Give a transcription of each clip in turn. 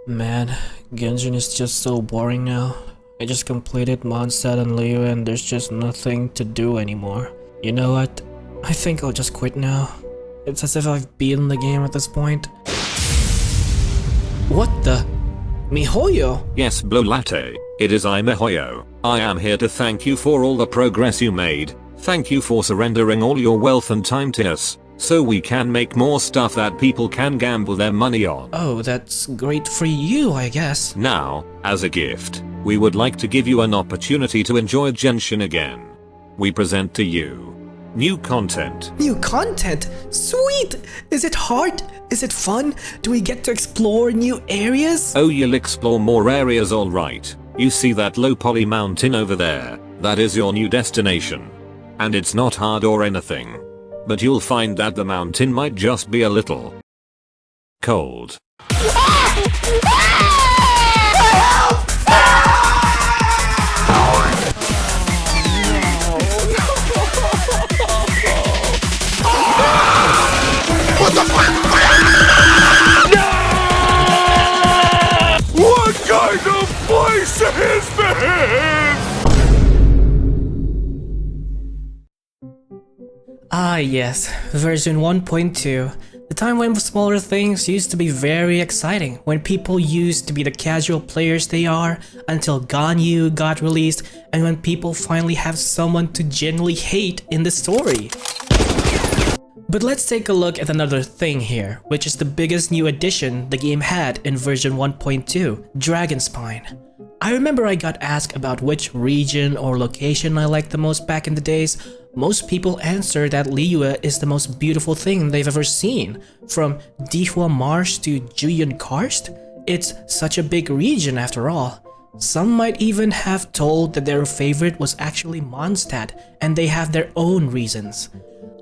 Man, Genshin is just so boring now. I just completed Mondstadt and Liyue and there's just nothing to do anymore. You know what? I think I'll just quit now. It's as if I've beaten the game at this point. What the? Mihoyo? Yes, Blue Latte. It is I, Mihoyo. I am here to thank you for all the progress you made. Thank you for surrendering all your wealth and time to us, so we can make more stuff that people can gamble their money on. Oh, that's great for you, I guess. Now, as a gift, we would like to give you an opportunity to enjoy Genshin again. We present to you new content. New content? Sweet! Is it hard? Is it fun? Do we get to explore new areas? Oh, you'll explore more areas, alright. You see that low poly mountain over there? That is your new destination. And it's not hard or anything. But you'll find that the mountain might just be a little cold. What the fuck? No! What kind of place is this? Ah yes, version 1.2. The time when smaller things used to be very exciting, when people used to be the casual players they are, until Ganyu got released, and when people finally have someone to genuinely hate in the story. But let's take a look at another thing here, which is the biggest new addition the game had in version 1.2, Dragonspine. I remember I got asked about which region or location I liked the most back in the days. Most people answer that Liyue is the most beautiful thing they've ever seen. From Dihua Marsh to Jueyun Karst, it's such a big region after all. Some might even have told that their favorite was actually Mondstadt, and they have their own reasons.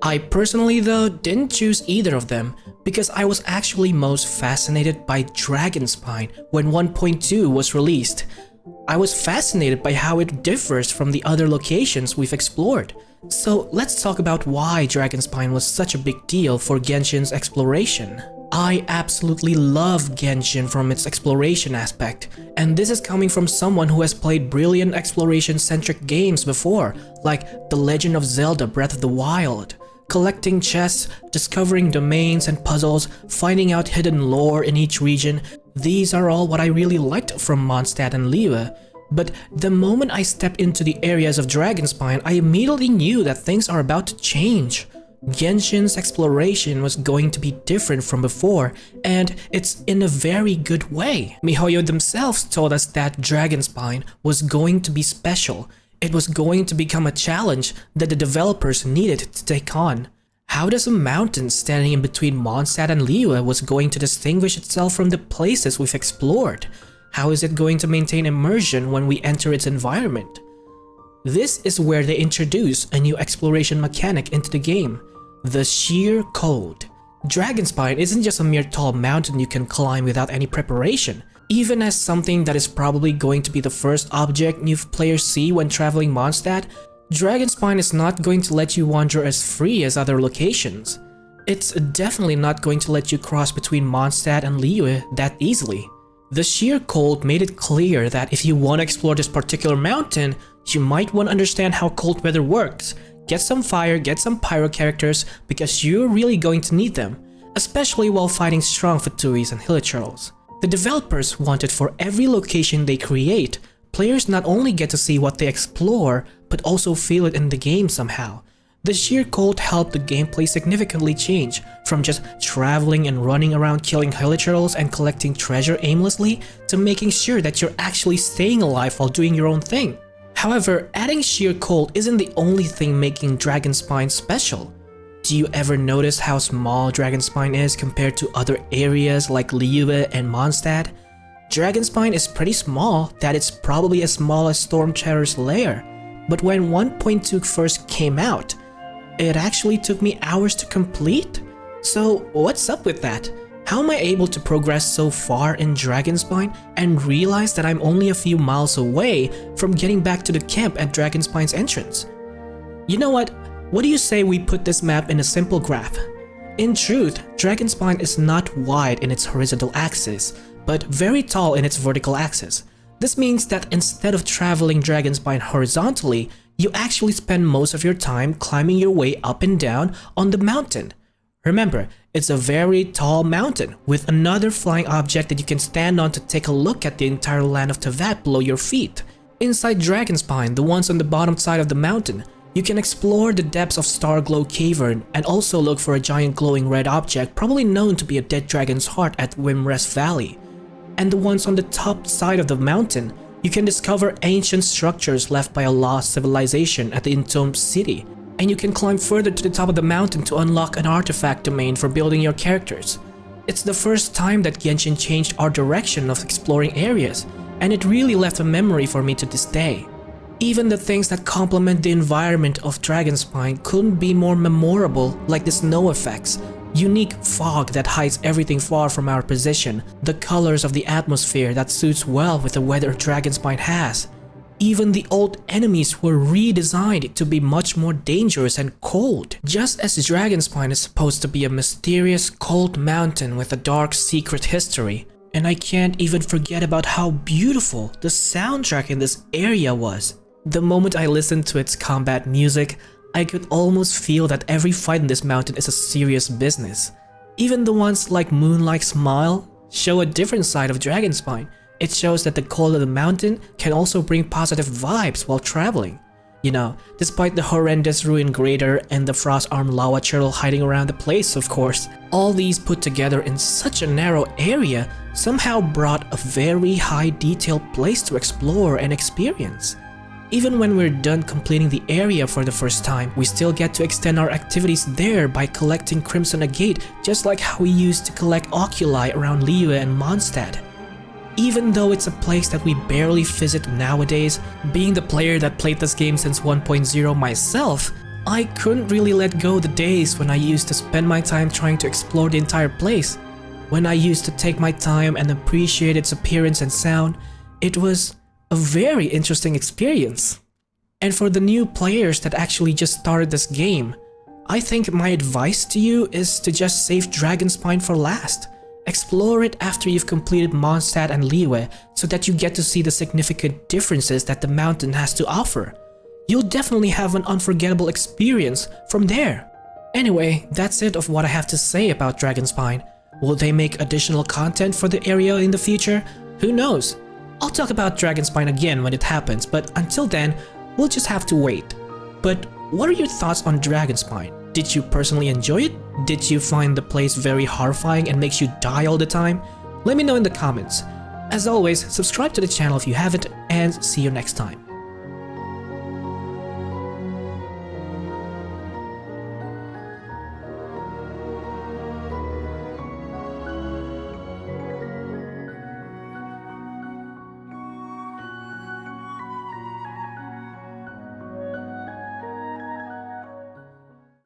I personally though didn't choose either of them because I was actually most fascinated by Dragonspine when 1.2 was released. I was fascinated by how it differs from the other locations we've explored. So let's talk about why Dragonspine was such a big deal for Genshin's exploration. I absolutely love Genshin from its exploration aspect, and this is coming from someone who has played brilliant exploration-centric games before, like The Legend of Zelda Breath of the Wild. Collecting chests, discovering domains and puzzles, finding out hidden lore in each region, these are all what I really liked from Mondstadt and Liyue. But the moment I stepped into the areas of Dragonspine, I immediately knew that things are about to change. Genshin's exploration was going to be different from before, and it's in a very good way. mihoyo themselves told us that Dragonspine was going to be special. It was going to become a challenge that the developers needed to take on. How does a mountain standing in between Mondstadt and Liyue was going to distinguish itself from the places we've explored? How is it going to maintain immersion when we enter its environment? This is where they introduce a new exploration mechanic into the game, the sheer cold. Dragonspine isn't just a mere tall mountain you can climb without any preparation. Even as something that is probably going to be the first object new players see when traveling Mondstadt, Dragonspine is not going to let you wander as free as other locations. It's definitely not going to let you cross between Mondstadt and Liyue that easily. The sheer cold made it clear that if you want to explore this particular mountain, you might want to understand how cold weather works. Get some fire, get some pyro characters, because you're really going to need them, especially while fighting strong Fatuis and Hilichurls. The developers wanted for every location they create, players not only get to see what they explore, but also feel it in the game somehow. The sheer cold helped the gameplay significantly change, from just traveling and running around killing Hilichurls and collecting treasure aimlessly, to making sure that you're actually staying alive while doing your own thing. However, adding sheer cold isn't the only thing making Dragonspine special. Do you ever notice how small Dragonspine is compared to other areas like Liyue and Mondstadt? Dragonspine is pretty small, that it's probably as small as Stormterror's lair. But when 1.2 first came out, it actually took me hours to complete? So what's up with that? How am I able to progress so far in Dragonspine and realize that I'm only a few miles away from getting back to the camp at Dragonspine's entrance? You know what? What do you say we put this map in a simple graph? In truth, Dragonspine is not wide in its horizontal axis, but very tall in its vertical axis. This means that instead of traveling Dragonspine horizontally, you actually spend most of your time climbing your way up and down on the mountain. Remember, it's a very tall mountain with another flying object that you can stand on to take a look at the entire land of Tevat below your feet. Inside Dragonspine, the ones on the bottom side of the mountain, you can explore the depths of Starglow Cavern and also look for a giant glowing red object probably known to be a dead dragon's heart at Wimrest Valley. And the ones on the top side of the mountain, you can discover ancient structures left by a lost civilization at the Entombed City, and you can climb further to the top of the mountain to unlock an artifact domain for building your characters. It's the first time that Genshin changed our direction of exploring areas, and it really left a memory for me to this day. Even the things that complement the environment of Dragonspine couldn't be more memorable, like the snow effects, unique fog that hides everything far from our position, the colors of the atmosphere that suits well with the weather Dragonspine has. Even the old enemies were redesigned to be much more dangerous and cold. Just as Dragonspine is supposed to be a mysterious, cold mountain with a dark secret history. And I can't even forget about how beautiful the soundtrack in this area was. The moment I listened to its combat music, I could almost feel that every fight in this mountain is a serious business. Even the ones like Moonlight Smile show a different side of Dragonspine. It shows that the cold of the mountain can also bring positive vibes while traveling. You know, despite the horrendous ruined Greater and the frost-armed lawachurl hiding around the place, of course, all these put together in such a narrow area somehow brought a very high detailed place to explore and experience. Even when we're done completing the area for the first time, we still get to extend our activities there by collecting Crimson Agate, just like how we used to collect oculi around Liyue and Mondstadt. Even though it's a place that we barely visit nowadays, being the player that played this game since 1.0 myself, I couldn't really let go the days when I used to spend my time trying to explore the entire place. When I used to take my time and appreciate its appearance and sound, it was a very interesting experience. And for the new players that actually just started this game, I think my advice to you is to just save Dragonspine for last. Explore it after you've completed Mondstadt and Liyue so that you get to see the significant differences that the mountain has to offer. You'll definitely have an unforgettable experience from there. Anyway, that's it of what I have to say about Dragonspine. Will they make additional content for the area in the future? Who knows? I'll talk about Dragonspine again when it happens, but until then, we'll just have to wait. But what are your thoughts on Dragonspine? Did you personally enjoy it? Did you find the place very horrifying and makes you die all the time? Let me know in the comments. As always, subscribe to the channel if you haven't, and see you next time.